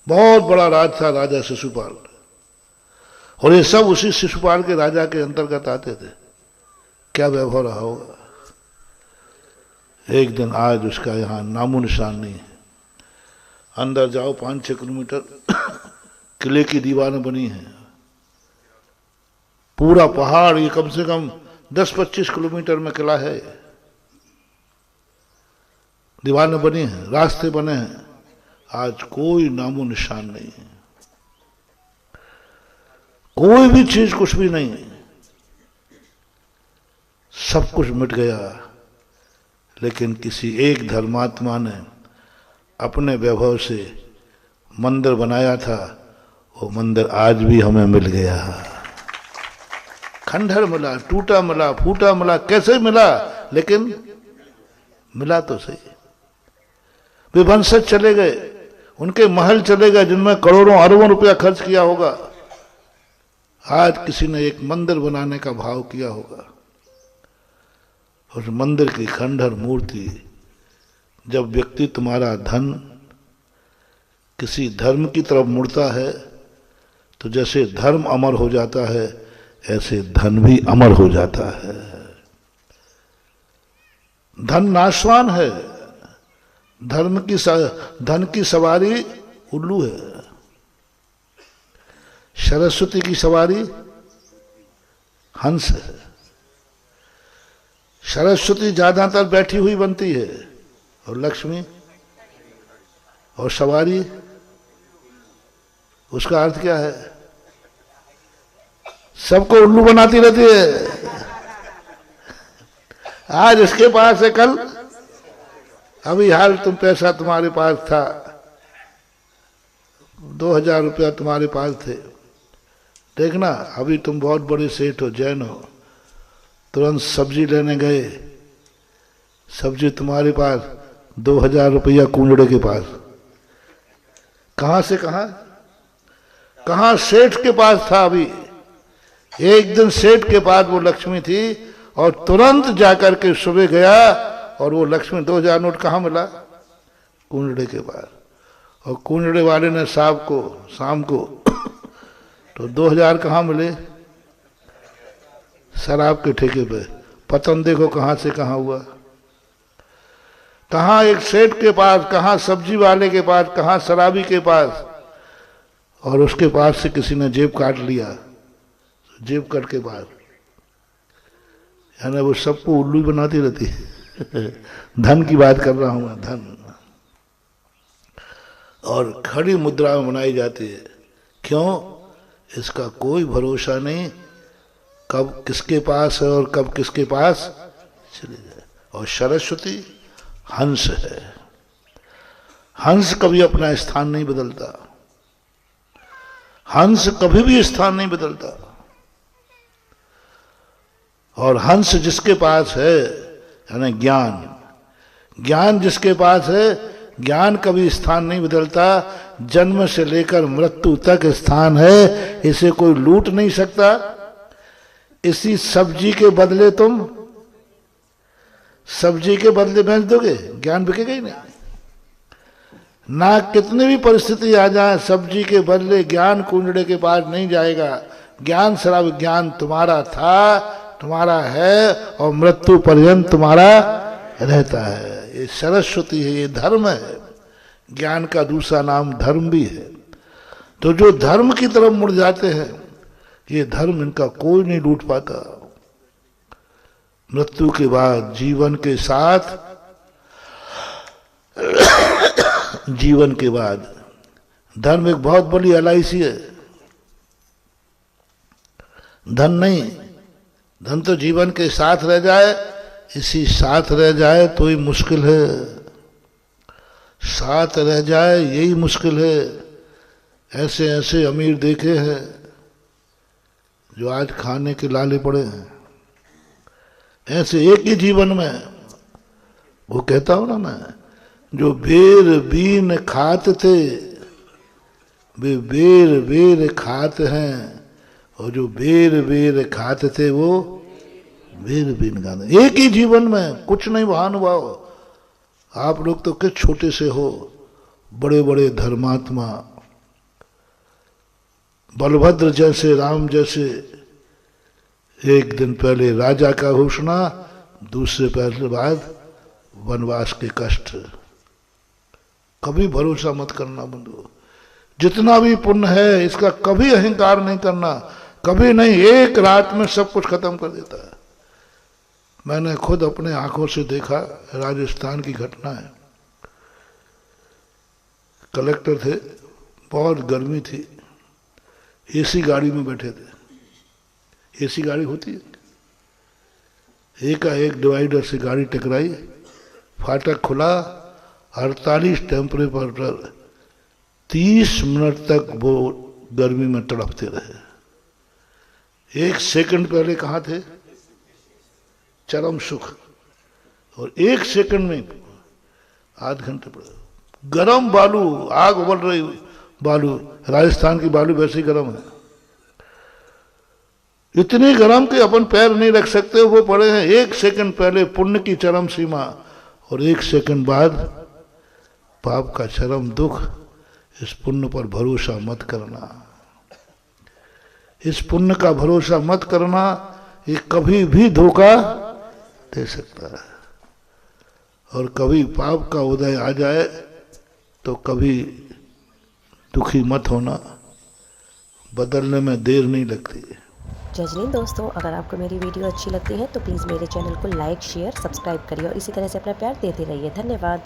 बहुत बड़ा राज था राजा शिशुपाल, और ये सब उसी शिशुपाल के राजा के अंतर्गत आते थे। क्या वैभव रहा होगा। एक दिन आज उसका यहाँ नामो निशान नहीं है। अंदर जाओ 5-6 किलोमीटर किले की दीवारें बनी हैं, पूरा पहाड़, ये कम से कम 10-25 किलोमीटर में किला है। दीवारें बनी हैं, रास्ते बने हैं, आज कोई नामो निशान नहीं है, कोई भी चीज कुछ भी नहीं, सब कुछ मिट गया। लेकिन किसी एक धर्मात्मा ने अपने वैभव से मंदिर बनाया था, वो मंदिर आज भी हमें मिल गया। खंडहर मिला, टूटा मिला, फूटा मिला, कैसे मिला, लेकिन मिला तो सही। वे वंशज चले गए, उनके महल चले गए जिनमें करोड़ों अरबों रुपया खर्च किया होगा, आज किसी ने एक मंदिर बनाने का भाव किया होगा। उस मंदिर की खंडहर मूर्ति, जब व्यक्ति तुम्हारा धन किसी धर्म की तरफ मुड़ता है तो जैसे धर्म अमर हो जाता है, ऐसे धन भी अमर हो जाता है। धन नाशवान है, धन की सवारी उल्लू है, सरस्वती की सवारी हंस है। सरस्वती ज्यादातर बैठी हुई बनती है, और लक्ष्मी और सवारी, उसका अर्थ क्या है, सबको उल्लू बनाती रहती है। आज इसके पास है, कल अभी हाल तुम पैसा तुम्हारे पास था, 2000 रुपया तुम्हारे पास थे, देखना अभी तुम बहुत बड़े सेठ हो, जैन हो, तुरंत सब्जी लेने गए, सब्जी तुम्हारे पास 2000 रुपया कुंजड़े के पास, कहां से कहां सेठ के पास था। अभी एक दिन सेठ के पास वो लक्ष्मी थी, और तुरंत जाकर के सुबह गया, और वो लक्ष्मी 2000 नोट कहां मिला, कुंजड़े के पास। और कुंजड़े वाले ने शाम को तो 2000 कहां मिले, शराब के ठेके पे। पतन देखो कहां से कहां हुआ, कहां एक सेठ के पास, कहां सब्जी वाले के पास, कहां शराबी के पास, और उसके पास से किसी ने जेब काट लिया, जेब कट के पास, यानी वो सबको उल्लू बनाती रहती है। धन की बात कर रहा हूं मैं, धन। और खड़ी मुद्रा में बनाई जाती है, क्यों, इसका कोई भरोसा नहीं, कब किसके पास है और कब किसके पास चले जाए। और सरस्वती हंस है, हंस कभी अपना स्थान नहीं बदलता, हंस कभी भी स्थान नहीं बदलता। और हंस जिसके पास है, यानी ज्ञान जिसके पास है, ज्ञान कभी स्थान नहीं बदलता, जन्म से लेकर मृत्यु तक स्थान है, इसे कोई लूट नहीं सकता। इसी सब्जी के बदले तुम सब्जी के बदले बेच दोगे, ज्ञान बिकेगा ही नहीं। ना कितनी भी परिस्थिति आ जाए, सब्जी के बदले ज्ञान कुंजड़े के पास नहीं जाएगा। ज्ञान शराब, ज्ञान तुम्हारा था, तुम्हारा है, और मृत्यु पर्यंत तुम्हारा रहता है। ये सरस्वती है, ये धर्म है। ज्ञान का दूसरा नाम धर्म भी है। तो जो धर्म की तरफ मुड़ जाते हैं, ये धर्म इनका कोई नहीं लूट पाता। मृत्यु के बाद जीवन के साथ, जीवन के बाद धर्म एक बहुत बड़ी LIC है। धन नहीं, धन तो जीवन के साथ रह जाए, इसी साथ रह जाए तो ही मुश्किल है, साथ रह जाए यही मुश्किल है। ऐसे ऐसे अमीर देखे हैं जो आज खाने के लाले पड़े हैं। ऐसे एक ही जीवन में, वो कहता हूं ना मैं, जो बेर बीन खाते थे वे बेर बेर खाते हैं, और जो बेर बेर खाते थे वो बेर बीन खाते। एक ही जीवन में कुछ नहीं महानुभाव। आप लोग तो किस छोटे से हो, बड़े बड़े धर्मात्मा, बलभद्र जैसे, राम जैसे, एक दिन पहले राजा का घोषणा, दूसरे पहले बाद वनवास के कष्ट। कभी भरोसा मत करना बंधु, जितना भी पुण्य है इसका कभी अहंकार नहीं करना, कभी नहीं। एक रात में सब कुछ खत्म कर देता है। मैंने खुद अपने आंखों से देखा, राजस्थान की घटना है। कलेक्टर थे, बहुत गर्मी थी, एसी गाड़ी में बैठे थे। एसी गाड़ी होती है, एकाएक डिवाइडर से गाड़ी टकराई, फाटक खुला, 48 टेम्परेचर पर 30 मिनट तक वो गर्मी में तड़पते रहे। एक सेकंड पहले कहाँ थे? चरम सुख, और एक सेकंड में आध घंटे पर गरम बालू, आग उबल रही बालू। राजस्थान की बालू वैसे ही गर्म है, इतनी गर्म कि अपन पैर नहीं रख सकते, वो पड़े हैं। एक सेकंड पहले पुण्य की चरम सीमा, और एक सेकंड बाद पाप का चरम दुख। इस पुण्य पर भरोसा मत करना, इस पुण्य का भरोसा मत करना, ये कभी भी धोखा दे सकता है। और कभी पाप का उदय आ जाए तो कभी दुखी मत होना, बदलने में देर नहीं लगती। जजनीन दोस्तों, अगर आपको मेरी वीडियो अच्छी लगती है तो प्लीज़ मेरे चैनल को लाइक, शेयर, सब्सक्राइब करिए और इसी तरह से अपना प्यार देते रहिए। धन्यवाद।